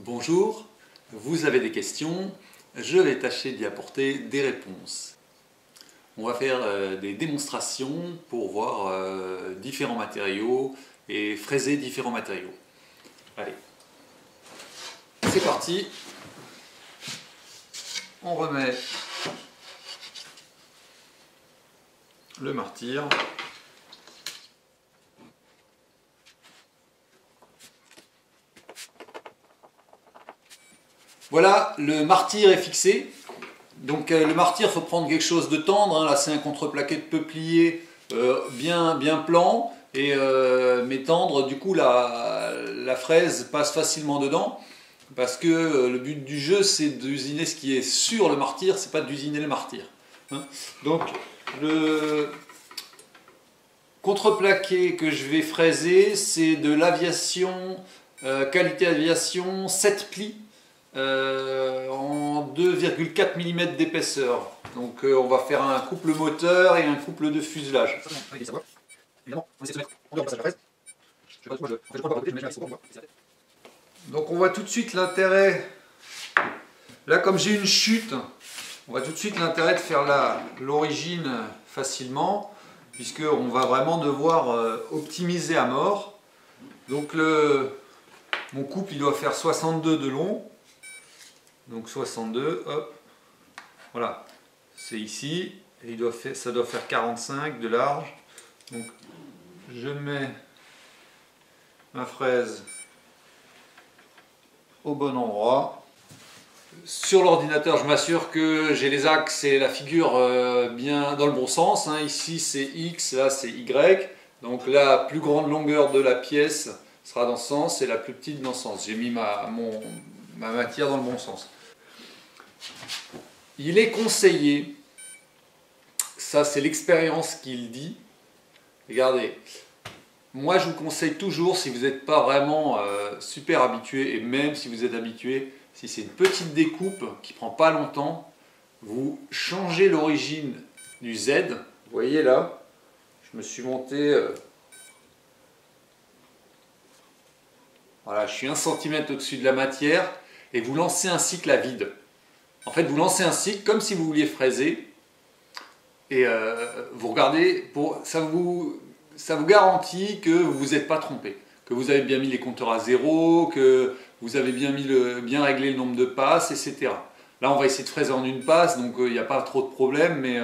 Bonjour, vous avez des questions, je vais tâcher d'y apporter des réponses. On va faire des démonstrations pour voir différents matériaux et fraiser différents matériaux. Allez, c'est parti. On remet le martyr. Voilà, le martyr est fixé. Donc le martyr, il faut prendre quelque chose de tendre. Là, c'est un contreplaqué de peuplier bien plan, mais tendre. Du coup, la fraise passe facilement dedans. Parce que le but du jeu, c'est d'usiner ce qui est sur le martyr, c'est pas d'usiner le martyr. Donc, le contreplaqué que je vais fraiser, c'est de l'aviation, qualité aviation, 7 plis. En 2,4 mm d'épaisseur. Donc on va faire un couple moteur et un couple de fuselage. Donc on voit tout de suite l'intérêt, là comme j'ai une chute, on voit tout de suite l'intérêt de faire l'origine facilement, puisqu'on va vraiment devoir optimiser à mort. Donc mon couple il doit faire 62 de long. Donc 62, hop, voilà, c'est ici, et ça doit faire 45 de large. Donc je mets ma fraise au bon endroit. Sur l'ordinateur, je m'assure que j'ai les axes et la figure bien dans le bon sens. Ici c'est X, là c'est Y. Donc la plus grande longueur de la pièce sera dans ce sens et la plus petite dans ce sens. J'ai mis ma matière dans le bon sens. Il est conseillé, ça c'est l'expérience qui le dit, regardez, moi je vous conseille toujours, si vous n'êtes pas vraiment super habitué, et même si vous êtes habitué, si c'est une petite découpe qui ne prend pas longtemps, vous changez l'origine du Z. Vous voyez là, je me suis monté, voilà, je suis 1 cm au-dessus de la matière, et vous lancez un cycle à vide. En fait, vous lancez un cycle comme si vous vouliez fraiser et vous regardez, ça vous garantit que vous ne vous êtes pas trompé, que vous avez bien mis les compteurs à zéro, que vous avez bien réglé le nombre de passes, etc. Là, on va essayer de fraiser en une passe, donc il n'y a pas trop de problème, mais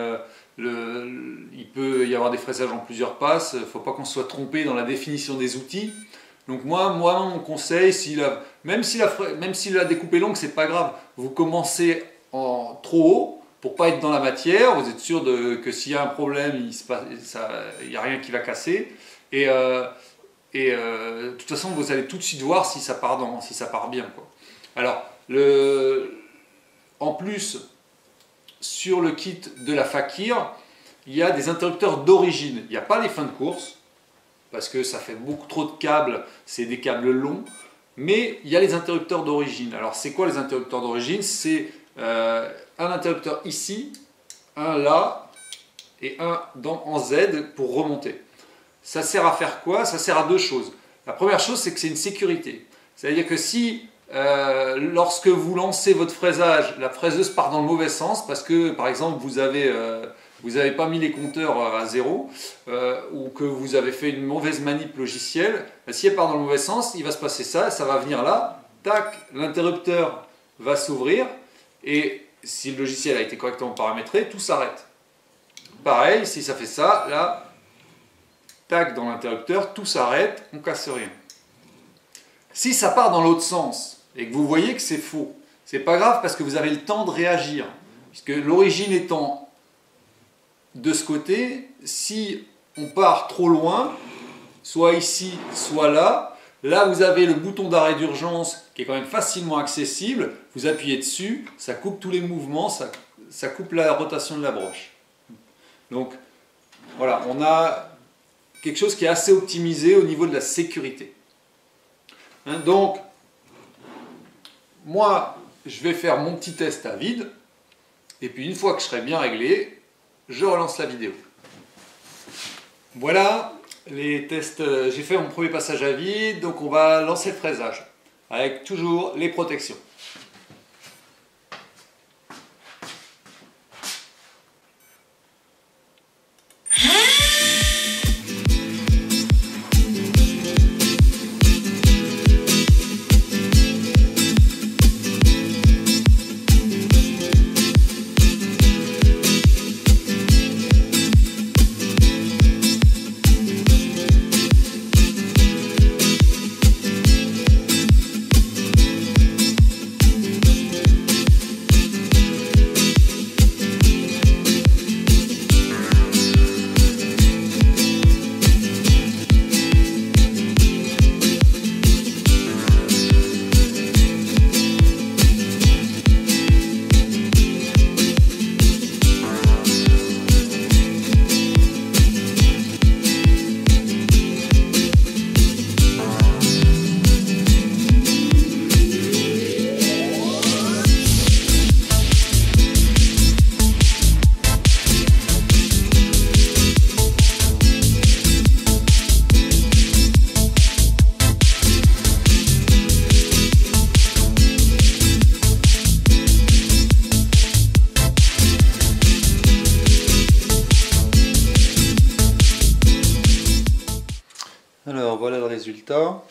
il peut y avoir des fraisages en plusieurs passes. Il ne faut pas qu'on se soit trompé dans la définition des outils. Donc moi mon conseil, même si la découpe est longue, c'est pas grave. Vous commencez trop haut pour pas être dans la matière. Vous êtes sûr que s'il y a un problème, il n'y a rien qui va casser. Et de toute façon, vous allez tout de suite voir si ça part bien, quoi. Alors, en plus, sur le kit de la Fakir, il y a des interrupteurs d'origine. Il n'y a pas les fins de course, parce que ça fait beaucoup trop de câbles, c'est des câbles longs, mais il y a les interrupteurs d'origine. Alors c'est quoi les interrupteurs d'origine? C'est un interrupteur ici, un là, et un en Z pour remonter. Ça sert à faire quoi? Ça sert à deux choses. La première chose, c'est que c'est une sécurité. C'est-à-dire que si, lorsque vous lancez votre fraisage, la fraiseuse part dans le mauvais sens, parce que par exemple vous n'avez pas mis les compteurs à zéro, ou que vous avez fait une mauvaise manip logicielle, si elle part dans le mauvais sens, il va se passer ça va venir là, tac, l'interrupteur va s'ouvrir, et si le logiciel a été correctement paramétré, tout s'arrête. Pareil, si ça fait ça, là, tac, dans l'interrupteur, tout s'arrête, on ne casse rien. Si ça part dans l'autre sens, et que vous voyez que c'est faux, c'est pas grave parce que vous avez le temps de réagir, puisque l'origine étant de ce côté, si on part trop loin, soit ici, soit là, vous avez le bouton d'arrêt d'urgence qui est quand même facilement accessible, vous appuyez dessus, ça coupe tous les mouvements, ça coupe la rotation de la broche. Donc voilà, on a quelque chose qui est assez optimisé au niveau de la sécurité. Donc, moi, je vais faire mon petit test à vide, et puis une fois que je serai bien réglé, je relance la vidéo. Voilà, les tests, j'ai fait mon premier passage à vide, donc on va lancer le fraisage. avec toujours les protections. Alors voilà le résultat.